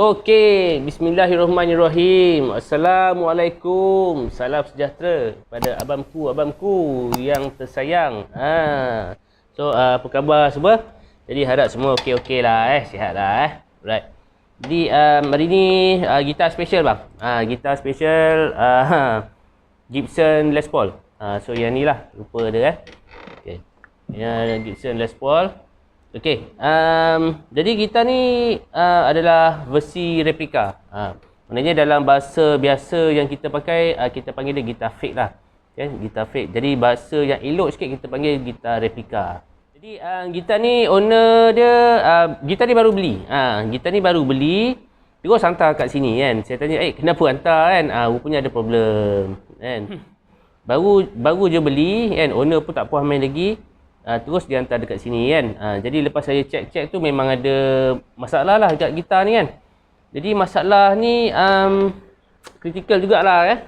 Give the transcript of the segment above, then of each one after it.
Okey, bismillahirrahmanirrahim. Assalamualaikum. Salam sejahtera pada abangku yang tersayang. Apa khabar semua? Jadi harap semua okey-okey lah sihat lah Right. Jadi hari ni gitar special bang. Gitar special Gibson Les Paul. So yang ni lah rupa dia Okey. Yang Gibson Les Paul. Okey, jadi gitar ni adalah versi replika. Maknanya dalam bahasa biasa yang kita pakai, kita panggil dia gitar fake lah. Okay, gitar fake. Jadi bahasa yang elok sikit kita panggil gitar replika. Jadi gitar ni owner dia, gitar ni baru beli. Gitar ni baru beli, terus hantar kat sini kan. Saya tanya, kenapa hantar kan? Rupanya ada problem kan. Baru je beli kan, owner pun tak puas main lagi. Terus dia hantar dekat sini kan. Jadi lepas saya cek tu memang ada masalah lah dekat gitar ni kan. Jadi masalah ni kritikal jugalah kan.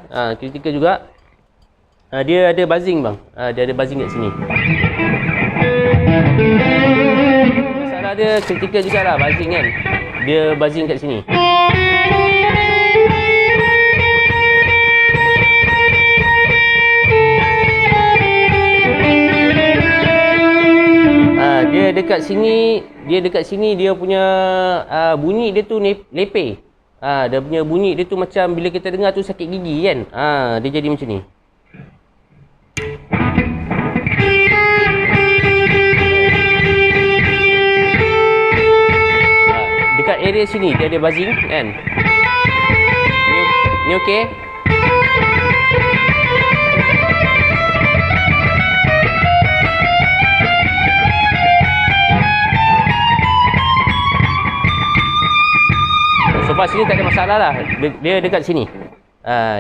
Kritikal juga. Dia ada buzzing bang. Dia ada buzzing kat sini. Masalah dia kritikal jugalah, buzzing kan. Dia buzzing kat sini. Dia dekat sini dia punya bunyi dia tu lepeh. Dia punya bunyi dia tu macam bila kita dengar tu sakit gigi kan. Dia jadi macam ni. Dekat area sini dia ada buzzing kan. Ni okey. Sebab sini tak ada masalah lah. Dia dekat sini.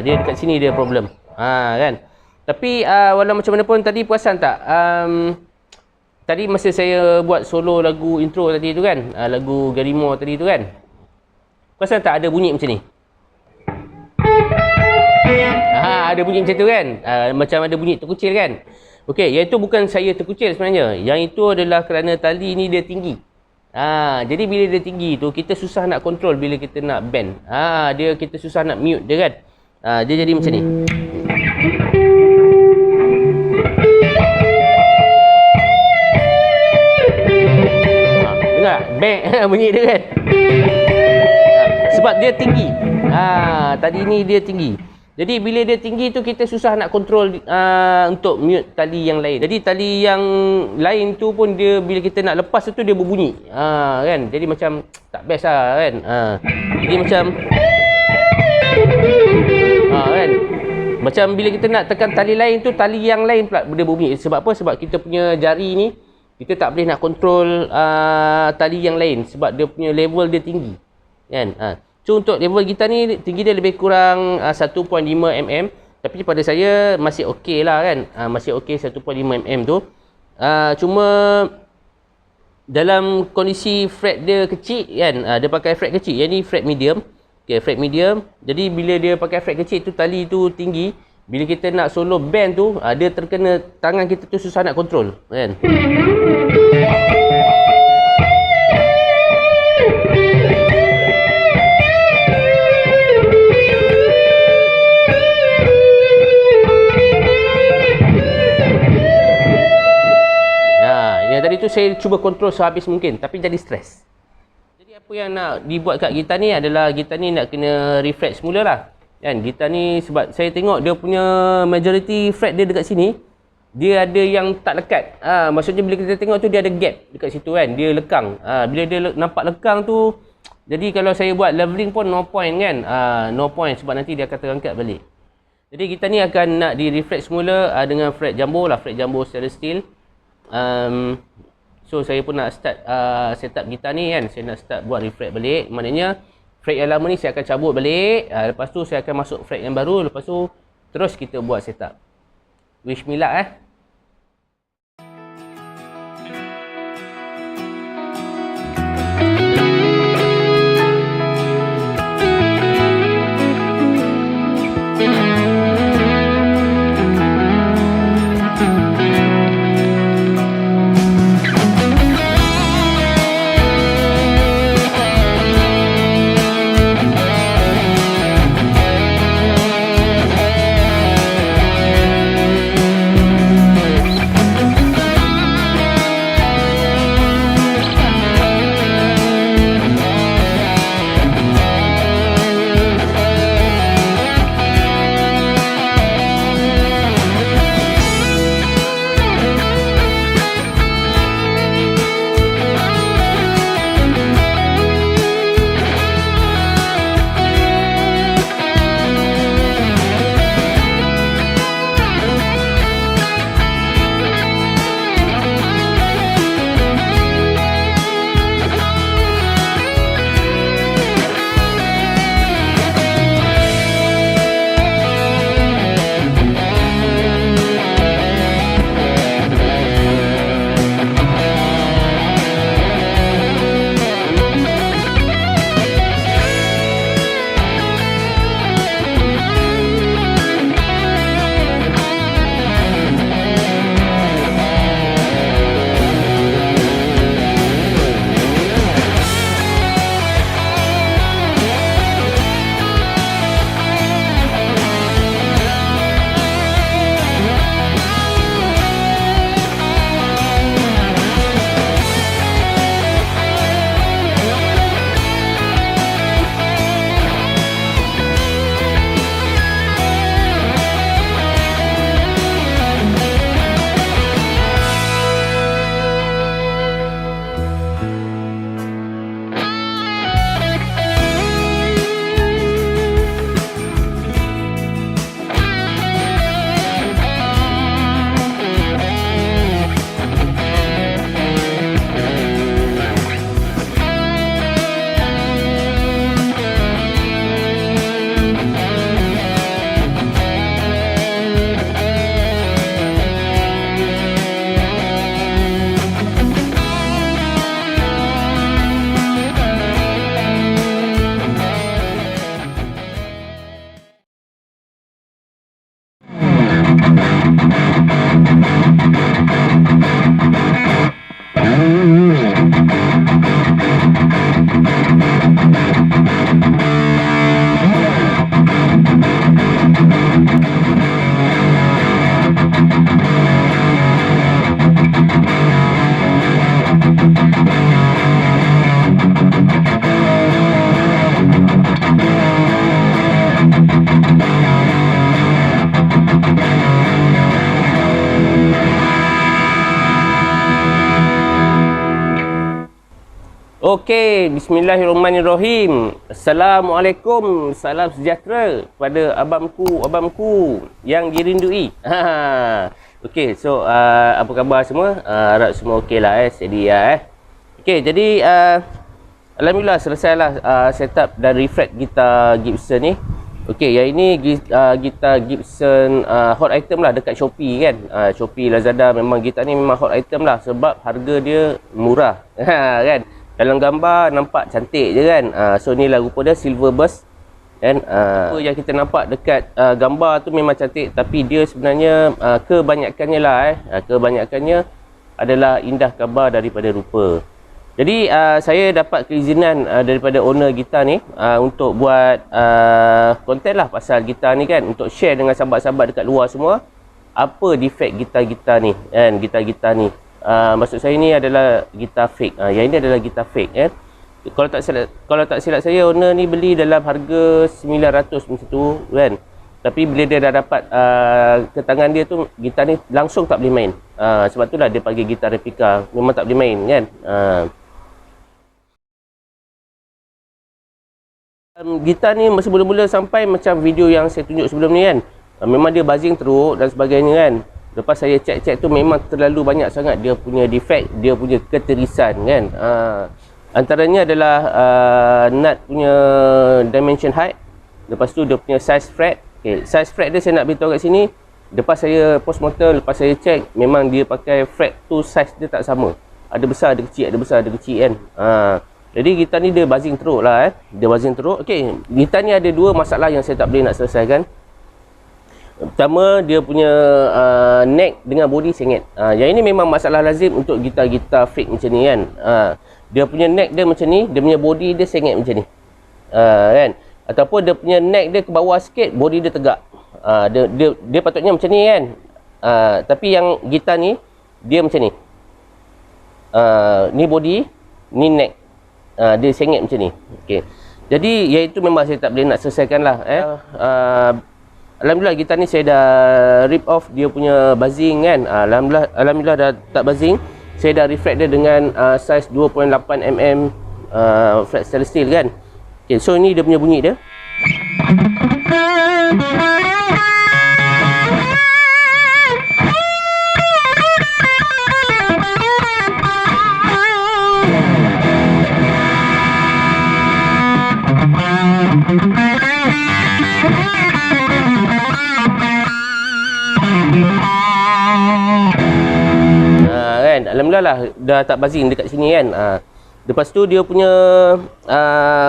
Dia dekat sini dia problem. Kan. Tapi walau macam mana pun tadi perasan tak? Tadi masa saya buat solo lagu intro tadi tu kan, lagu Garimo tadi tu kan. Perasan tak ada bunyi macam ni? Ada bunyi macam tu kan? Macam ada bunyi terkucil kan? Okey, yang itu bukan saya terkucil sebenarnya. Yang itu adalah kerana tali ni dia tinggi. Jadi bila dia tinggi tu kita susah nak control bila kita nak bend. Kita susah nak mute dia kan. Dia jadi macam ni. Dengar bang bunyi dia kan. Sebab dia tinggi. Tadi ni dia tinggi. Jadi bila dia tinggi tu kita susah nak kontrol untuk mute tali yang lain. Jadi tali yang lain tu pun dia bila kita nak lepas tu dia berbunyi. Kan? Jadi macam tak best lah kan. Jadi macam kan? Macam bila kita nak tekan tali lain tu, tali yang lain pula dia berbunyi. Sebab apa? Sebab kita punya jari ni kita tak boleh nak kontrol tali yang lain sebab dia punya level dia tinggi. Kan? So untuk level gitar ni tinggi dia lebih kurang 1.5 mm. Tapi pada saya masih okey lah kan. Masih okey 1.5 mm tu. Cuma dalam kondisi fret dia kecil kan. Dia pakai fret kecil. Yang ni fret medium. Okay, fret medium. Jadi bila dia pakai fret kecil tu tali tu tinggi. Bila kita nak solo band tu dia terkena tangan kita tu susah nak kontrol kan. Tadi tu saya cuba kontrol sehabis mungkin tapi jadi stres. Jadi apa yang nak dibuat kat gitar ni adalah gitar ni nak kena refresh semula lah. Kan gitar ni sebab saya tengok dia punya majority fret dia dekat sini dia ada yang tak lekat. Maksudnya bila kita tengok tu dia ada gap dekat situ kan. Dia lekang. Bila dia nampak lekang tu jadi kalau saya buat leveling pun no point kan. No point sebab nanti dia akan terangkat balik. Jadi gitar ni akan nak di refresh semula dengan fret jumbo lah, fret jumbo stainless steel. So saya pun nak start setup gitar ni kan. Saya nak start buat refret balik. Maknanya fret yang lama ni saya akan cabut balik. Lepas tu saya akan masuk fret yang baru. Lepas tu terus kita buat setup. Wish me luck Okey, bismillahirrahmanirrahim. Assalamualaikum, salam sejahtera kepada abangku yang dirindui. Okey, so apa khabar semua? Harap semua okey lah steady lah Okey, jadi alhamdulillah selesailah setup dan refresh gitar Gibson ni. Okey, yang ini gitar Gibson hot item lah dekat Shopee kan. Shopee, Lazada, memang gitar ni memang hot item lah sebab harga dia murah. Kan? Dalam gambar nampak cantik je kan. So ni lah rupa dia, silver burst kan. Apa yang kita nampak dekat gambar tu memang cantik, tapi dia sebenarnya kebanyakannya lah kebanyakannya adalah indah kabar daripada rupa. Jadi saya dapat keizinan daripada owner gitar ni untuk buat konten lah pasal gitar ni kan, untuk share dengan sahabat-sahabat dekat luar semua apa defect gitar-gitar ni kan, gitar-gitar ni. Maksud saya ni adalah gitar fake. Yang ini adalah gitar fake kan. Kalau tak silap saya, owner ni beli dalam harga 900 macam tu kan. Tapi bila dia dah dapat ke tangan dia tu, gitar ni langsung tak boleh main. Sebab itulah dia panggil gitar replika, memang tak boleh main kan. Gitar ni masa mula-mula sampai macam video yang saya tunjuk sebelum ni kan, memang dia buzzing teruk dan sebagainya kan. Lepas saya cek-cek tu memang terlalu banyak sangat dia punya defect, dia punya keterisan kan. Antaranya adalah nut punya dimension height. Lepas tu dia punya size fret. Okay, size fret dia saya nak beritahu kat sini. Lepas saya postmortem, lepas saya cek, memang dia pakai fret tu size dia tak sama. Ada besar, ada kecil, ada besar, ada kecil kan. Jadi gitar ni dia buzzing teruk lah Dia buzzing teruk. Okay, gitar ni ada dua masalah yang saya tak boleh nak selesaikan. Pertama, dia punya neck dengan body sengit. Yang ini memang masalah lazim untuk gitar-gitar fake macam ni kan. Dia punya neck dia macam ni, dia punya body dia sengit macam ni. Kan? Ataupun dia punya neck dia ke bawah sikit, body dia tegak. Dia patutnya macam ni kan. Tapi yang gitar ni, dia macam ni. Ni body, ni neck. Dia sengit macam ni. Okay. Jadi, iaitu memang saya tak boleh nak selesaikan lah. Alhamdulillah gitar ni saya dah rip off dia punya buzzing kan. Alhamdulillah dah tak buzzing. Saya dah refresh dia dengan size 2.8mm fret stainless steel kan. Okay, so ni dia punya bunyi dia. Alhamdulillah lah dah tak buzzing dekat sini kan. Lepas tu dia punya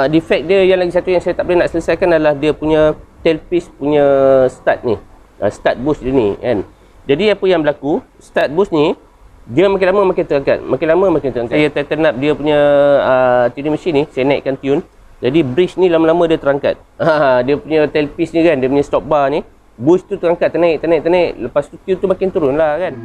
defect dia yang lagi satu yang saya tak boleh nak selesaikan adalah dia punya tailpiece punya stud ni. Stud boost dia ni kan. Jadi apa yang berlaku, stud boost ni dia makin lama makin terangkat. Makin lama makin terangkat. Saya tighten up dia punya tuning machine ni, saya naikkan tune. Jadi bridge ni lama-lama dia terangkat. Dia punya tailpiece ni kan, dia punya stop bar ni, boost tu terangkat, ternaik. Lepas tu tune tu makin turun lah kan.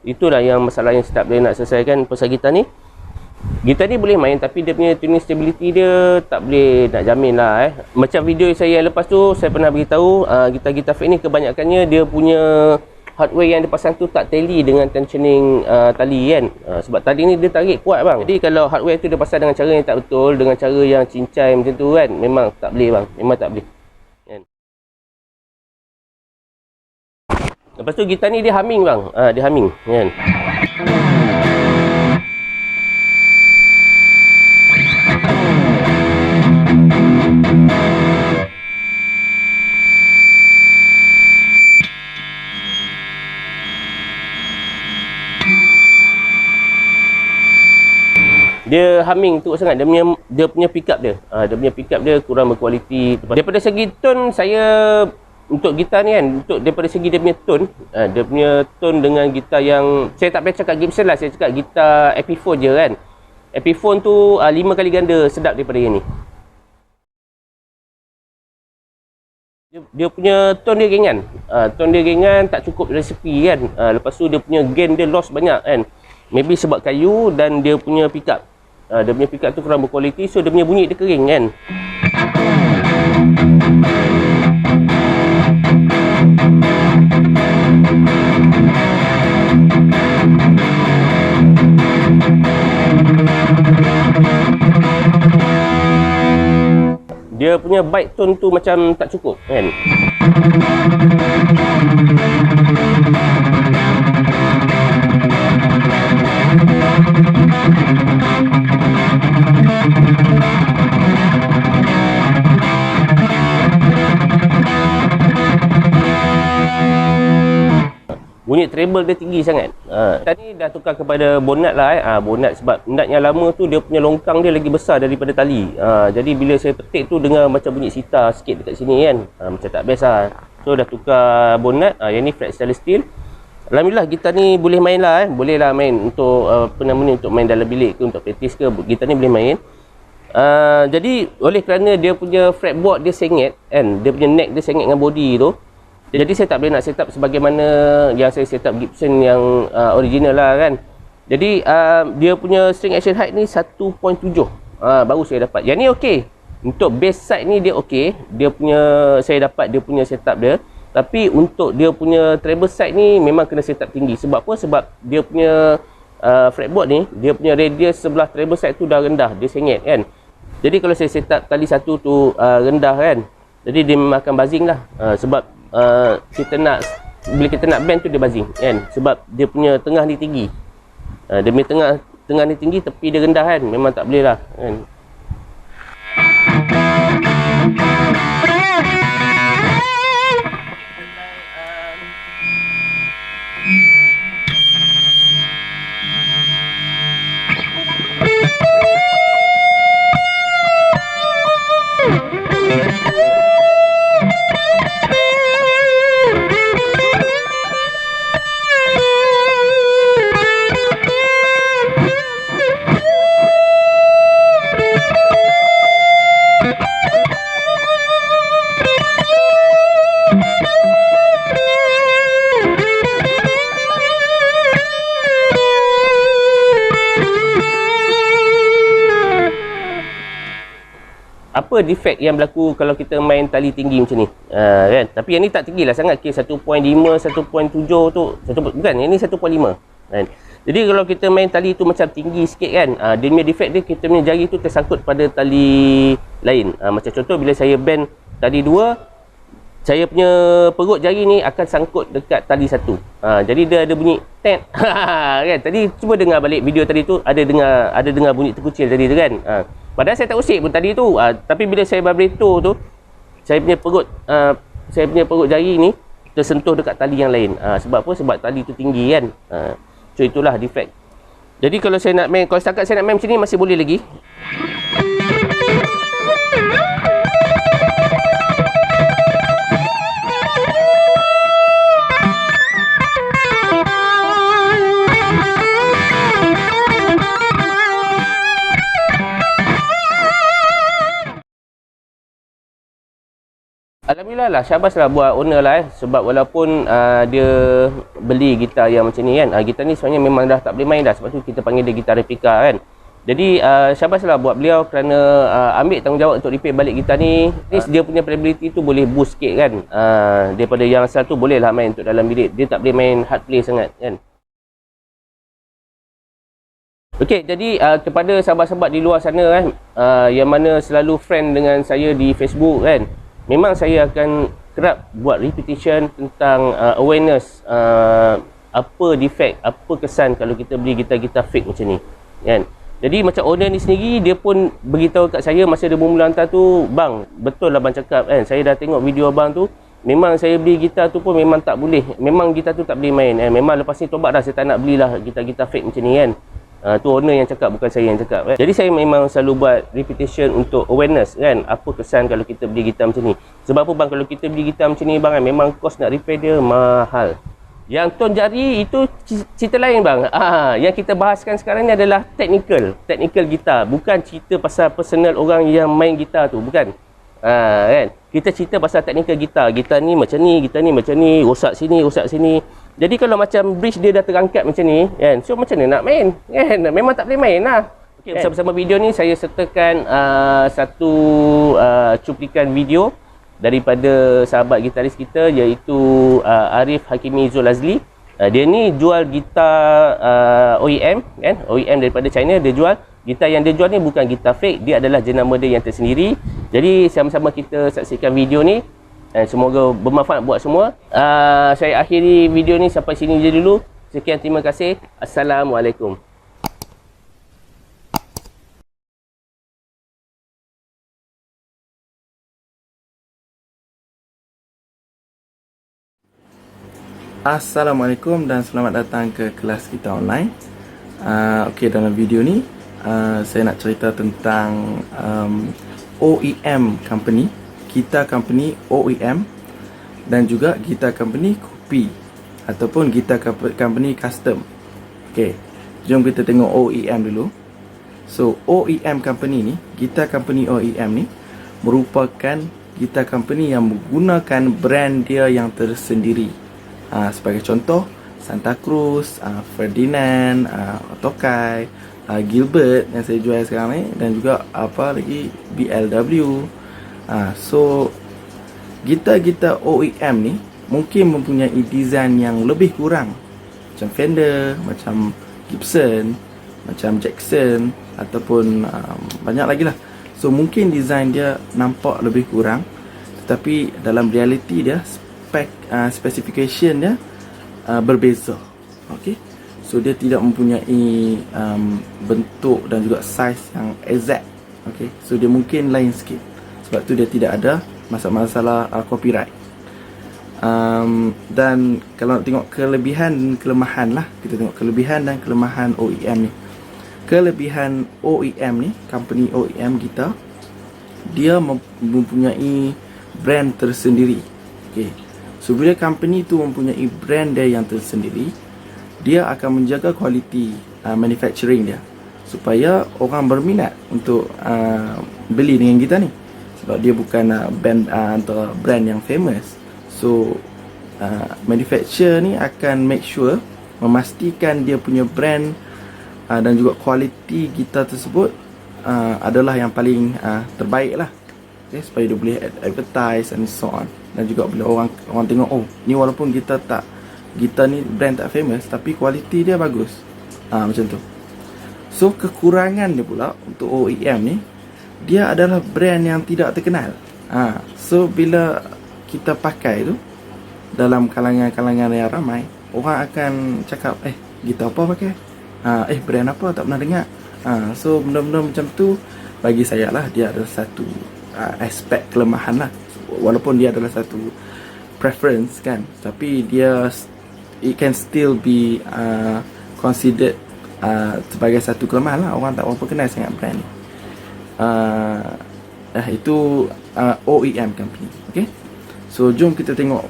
Itulah yang masalah yang saya tak boleh nak selesaikan pasal gitar ni. Gitar ni boleh main tapi dia punya tuning stability dia tak boleh nak jamin lah Macam video saya yang lepas tu saya pernah beritahu, gitar-gitar fake ni kebanyakannya dia punya hardware yang dipasang tu tak tally dengan tensioning tali kan. Sebab tali ni dia tarik kuat bang. Jadi kalau hardware tu dia pasang dengan cara yang tak betul, dengan cara yang cincai macam tu kan, memang tak boleh bang. Memang tak boleh kan. Lepas tu gitar ni dia humming bang. Dia humming kan. Dia humming teruk sangat. Dia punya pickup dia. Dia punya pickup dia kurang berkualiti. Daripada segi tone, saya untuk gitar ni kan, daripada segi dia punya tone, dia punya tone dengan gitar yang saya tak payah cakap Gibson lah, saya cakap gitar Epiphone je kan. Epiphone tu 5 kali ganda sedap daripada yang ni. Dia punya tone dia ringan. Tone dia ringan, tak cukup dari sepi kan. Lepas tu dia punya gain dia loss banyak kan. Maybe sebab kayu dan dia punya pickup. Dia punya pickup tu kurang berkualiti, so dia punya bunyi dia kering kan. Dia punya bite tone tu macam tak cukup kan. Bunyi treble dia tinggi sangat. Tadi dah tukar kepada bonnet lah bonnet sebab nut yang lama tu dia punya longkang dia lagi besar daripada tali. Jadi bila saya petik tu dengar macam bunyi sitar sikit dekat sini kan. Macam tak best lah. So dah tukar bonnet. Yang ni flat stainless steel. Alhamdulillah gitar ni boleh main lah Boleh lah main untuk untuk main dalam bilik ke, untuk practice ke, gitar ni boleh main. Jadi oleh kerana dia punya fretboard dia sengit kan, dia punya neck dia sengit dengan body tu. Jadi saya tak boleh nak set up sebagaimana yang saya set up Gibson yang original lah kan. Jadi dia punya string action height ni 1.7. Baru saya dapat. Yang ni okey. Untuk bass side ni dia okey. Dia punya saya dapat dia punya setup dia. Tapi untuk dia punya treble side ni memang kena setup tinggi. Sebab apa? Sebab dia punya fretboard ni, dia punya radius sebelah treble side tu dah rendah, dia sengit kan. Jadi kalau saya setup tali satu tu rendah kan, jadi dia memang akan buzzing lah. Sebab bila kita nak bend tu dia buzzing kan, sebab dia punya tengah ni tinggi. Dia punya tengah ni tinggi, tepi dia rendah kan, memang tak boleh lah kan. Apa defect yang berlaku kalau kita main tali tinggi macam ni kan? Tapi yang ni tak tinggi lah sangat, 1.5, 1.7 tu bukan, yang ni 1.5 kan? Jadi kalau kita main tali tu macam tinggi sikit kan, dia punya defect dia, kita punya jari tu tersangkut pada tali lain. Macam contoh bila saya bend tali 2, saya punya perut jari ni akan sangkut dekat tali 1. Jadi dia ada bunyi tet kan? Tadi cuba dengar balik video tadi tu, ada dengar bunyi terkucil tadi tu kan. Padahal saya tak usik pun tadi tu, tapi bila saya vibrato tu, saya punya perut jari ni tersentuh dekat tali yang lain. Sebab apa? Sebab tali tu tinggi kan. So itulah defect. Jadi kalau saya nak main, kalau setakat saya nak main macam ni masih boleh lagi. Alhamdulillah lah, syabas lah buat owner lah sebab walaupun dia beli gitar yang macam ni kan, gitar ni sebenarnya memang dah tak boleh main dah, sebab tu kita panggil dia gitar replika kan. Jadi syabas lah buat beliau kerana ambil tanggungjawab untuk repair balik gitar ni. Dia punya playability tu boleh boost sikit kan, daripada yang asal tu boleh lah main untuk dalam bilik, dia tak boleh main hard play sangat kan. Okey, jadi kepada sahabat-sahabat di luar sana kan, yang mana selalu friend dengan saya di Facebook kan, memang saya akan kerap buat repetition tentang awareness apa defect, apa kesan kalau kita beli gitar-gitar fake macam ni kan. Jadi macam owner ni sendiri, dia pun beritahu kat saya masa dia bermula hantar tu, bang, betul lah bang cakap kan, saya dah tengok video abang tu, memang saya beli gitar tu pun memang tak boleh, memang gitar tu tak boleh main memang lepas ni tobat dah, saya tak nak belilah gitar-gitar fake macam ni kan. Tu owner yang cakap, bukan saya yang cakap kan. Jadi saya memang selalu buat repetition untuk awareness kan, apa kesan kalau kita beli gitar macam ni. Sebab apa bang, kalau kita beli gitar macam ni bang kan, memang kos nak repair dia mahal. Yang tone jari itu cerita lain bang. Yang kita bahaskan sekarang ni adalah technical gitar, bukan cerita pasal personal orang yang main gitar tu, bukan. Kan? Kita cerita pasal teknikal gitar. Gitar ni macam ni, gitar ni macam ni, rosak sini, rosak sini. Jadi kalau macam bridge dia dah terangkat macam ni, kan? So macam mana nak main? Kan? Memang tak boleh main lah. Okay, bersama-sama video ni saya sertakan satu cuplikan video daripada sahabat gitaris kita, iaitu Arif Hakimi Zul Azli. Dia ni jual gitar OEM, kan? OEM daripada China. Dia jual gitar, yang dia jual ni bukan gitar fake, dia adalah jenama dia yang tersendiri. Jadi sama-sama kita saksikan video ni, dan semoga bermanfaat buat semua. Saya akhiri video ni sampai sini je dulu. Sekian, terima kasih. Assalamualaikum. Assalamualaikum dan selamat datang ke kelas kita online. Okey, dalam video ni saya nak cerita tentang OEM company, gitar company OEM, dan juga gitar company kopi ataupun gitar company custom. Okey, jom kita tengok OEM dulu. So OEM company ni, gitar company OEM ni merupakan gitar company yang menggunakan brand dia yang tersendiri. Sebagai contoh, Santa Cruz, Ferdinand, Tokai, Gilbert yang saya jual sekarang ni, dan juga apa lagi, BLW. So gitar-gitar OEM ni mungkin mempunyai design yang lebih kurang, macam Fender, macam Gibson, macam Jackson, ataupun banyak lagi lah. So mungkin design dia nampak lebih kurang, tetapi dalam reality dia specification dia berbeza. Okay, so dia tidak mempunyai bentuk dan juga size yang exact. Okay, so dia mungkin lain sikit, sebab tu dia tidak ada masalah copyright. Dan kalau nak tengok kelebihan dan kelemahan lah, kita tengok kelebihan dan kelemahan OEM ni. Kelebihan OEM ni, company OEM gitar, dia mempunyai brand tersendiri. Okay, so bila company tu mempunyai brand dia yang tersendiri, dia akan menjaga kualiti manufacturing dia, supaya orang berminat untuk beli dengan gitar ni, sebab dia bukan antara brand yang famous. So manufacturer ni akan make sure, memastikan dia punya brand dan juga kualiti gitar tersebut adalah yang paling terbaik lah. Okay, supaya dia boleh advertise and so on. Dan juga bila orang tengok, oh ni walaupun gitar ni brand tak famous, tapi kualiti dia bagus, macam tu. So kekurangan dia pula untuk OEM ni, dia adalah brand yang tidak terkenal. So bila kita pakai tu dalam kalangan yang ramai, orang akan cakap, gitar apa pakai, brand apa tak pernah dengar. So benda-benda macam tu, bagi saya lah, dia adalah satu aspek kelemahan lah. Walaupun dia adalah satu preference kan, tapi it can still be considered sebagai satu kelemahan lah. Orang tak berapa kenal sangat brand ni. Itu OEM company. Okay, so jom kita tengok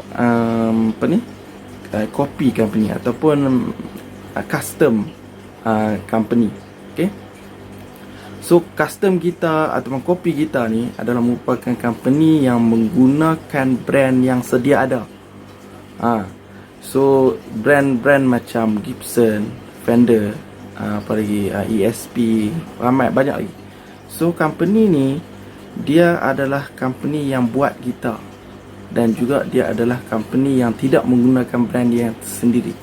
copy company ataupun custom company. Okay, so custom gitar ataupun kopi gitar ni adalah merupakan company yang menggunakan brand yang sedia ada. So brand-brand macam Gibson, Fender, apa lagi, ESP, ramai banyak lagi. So company ni, dia adalah company yang buat gitar, dan juga dia adalah company yang tidak menggunakan brand yang sendiri.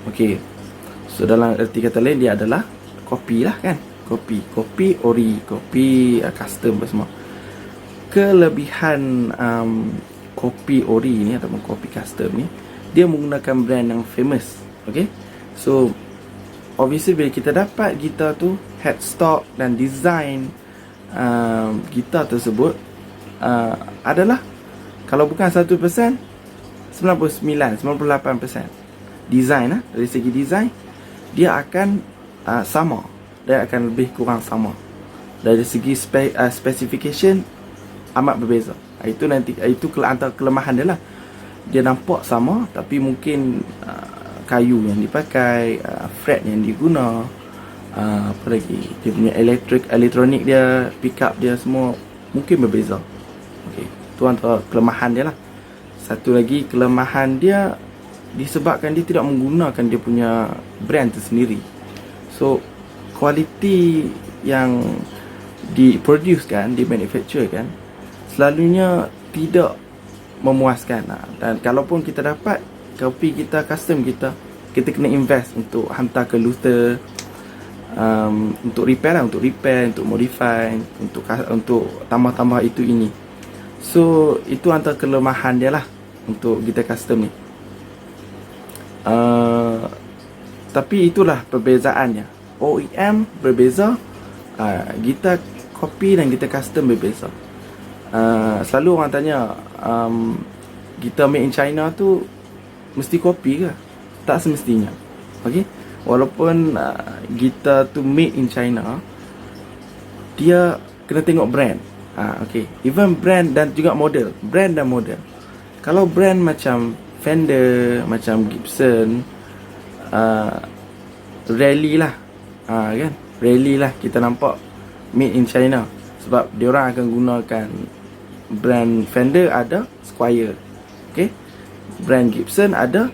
Okay, so dalam erti kata lain, dia adalah kopi lah kan. Kopi ori, kopi custom semua. Kelebihan kopi ori ni ataupun kopi custom ni, dia menggunakan brand yang famous. Okay, so obviously bila kita dapat gitar tu, headstock dan design gitar tersebut adalah, kalau bukan 1%, 99-98% design dari segi design dia akan sama, dia akan lebih kurang sama. Dari segi specification amat berbeza. Itu antara kelemahan dia lah. Dia nampak sama, tapi mungkin kayu yang dipakai, fret yang diguna, apa lagi, dia punya elektronik dia, pickup dia, semua mungkin berbeza. Tu antara kelemahan dia lah. Satu lagi kelemahan dia disebabkan dia tidak menggunakan dia punya brand tersendiri. So kualiti yang diproduce kan, dimanufacture kan, selalunya tidak memuaskan. Dan kalaupun kita dapat kopi kita custom, kita kena invest untuk hantar ke Luther, untuk repair lah, untuk modify, untuk tambah-tambah itu ini. So itu antara kelemahan dia lah untuk kita custom ni. Tapi itulah perbezaannya. OEM berbeza, kita copy dan kita custom berbeza. Selalu orang tanya, kita made in China tu mesti copy ke? Tak semestinya. Okay? Walaupun kita tu made in China, dia kena tengok brand. Okay. Even brand dan juga model. Brand dan model. Kalau brand macam Fender, macam Gibson, Rally lah, kan? Rally lah kita nampak made in China. Sebab diorang akan gunakan brand Fender ada Squier. Okay? Brand Gibson ada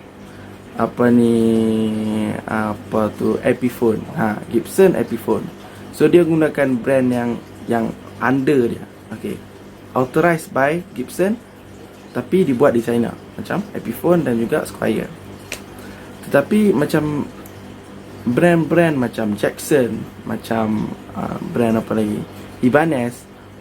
Epiphone. Gibson Epiphone. So dia gunakan brand yang under dia. Okay. Authorized by Gibson tapi dibuat di China, macam Epiphone dan juga Squier. Tetapi macam brand-brand macam Jackson, macam brand apa lagi, Ibanez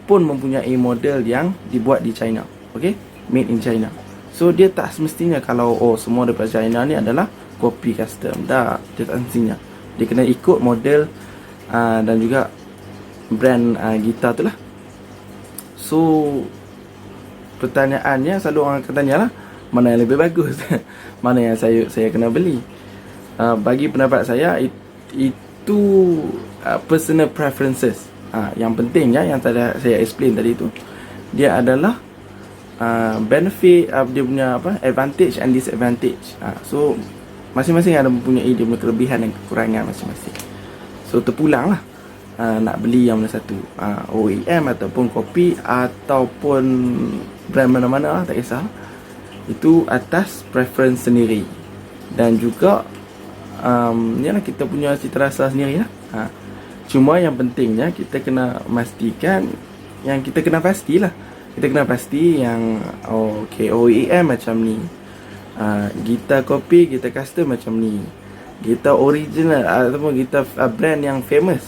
pun mempunyai model yang dibuat di China. Okay? Made in China. So dia tak semestinya kalau semua daripada China ni adalah copy custom. Dah, dia tak semestinya. Dia kena ikut model dan juga brand gitar tu lah. So pertanyaannya selalu orang akan tanya lah, mana yang lebih bagus? Mana yang saya kena beli? Bagi pendapat saya, itu personal preferences. Yang penting yang tadi saya explain tadi tu, dia adalah benefit, dia punya advantage and disadvantage. So masing-masing ada mempunyai dia punya kelebihan dan kekurangan masing-masing. So terpulang lah nak beli yang mana satu, OEM ataupun kopi ataupun brand mana-mana lah, tak kisah. Itu atas preference sendiri. Dan juga yalah, kita punya cita rasa sendiri lah. Cuma yang pentingnya kita kena pastikan, yang kita kena pastilah, kita kena pasti yang okay, OEM macam ni, gitar kopi, kita custom macam ni, gitar original ataupun gitar brand yang famous.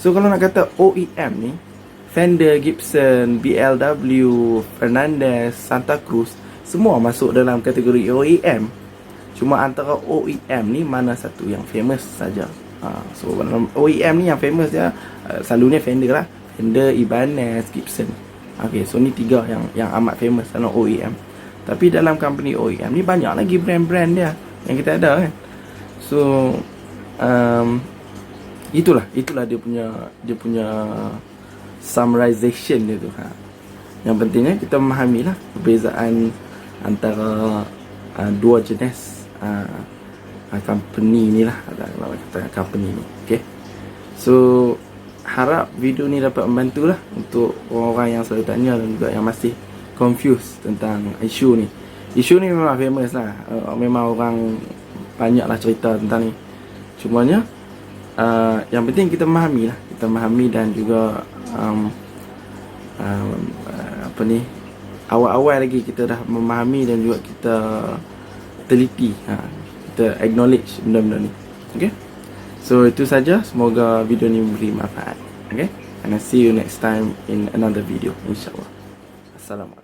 So kalau nak kata OEM ni, Fender, Gibson, BLW, Fernandez, Santa Cruz, semua masuk dalam kategori OEM. Cuma antara OEM ni mana satu yang famous saja. So OEM ni yang famous dia selalunya Fender lah, Fender, Ibanez, Gibson. Okay, so ni tiga yang amat famous dalam OEM. Tapi dalam company OEM ni banyak lagi brand-brand dia yang kita ada kan. So itulah dia punya summarization dia tu. Yang pentingnya kita memahamilah perbezaan antara dua jenis company ni lah, kalau kata company ni. Okay, so harap video ni dapat membantu lah untuk orang-orang yang selalu tanya dan juga yang masih confused tentang isu ni. Isu ni memang famous lah, memang orang banyak lah cerita tentang ni. Cumanya yang penting kita memahami lah, kita memahami dan juga awal-awal lagi kita dah memahami dan juga kita teliti, kita acknowledge benda-benda ni. Okay, so itu saja. Semoga video ni memberi manfaat. Okay, and I see you next time in another video, insyaAllah. Assalamualaikum.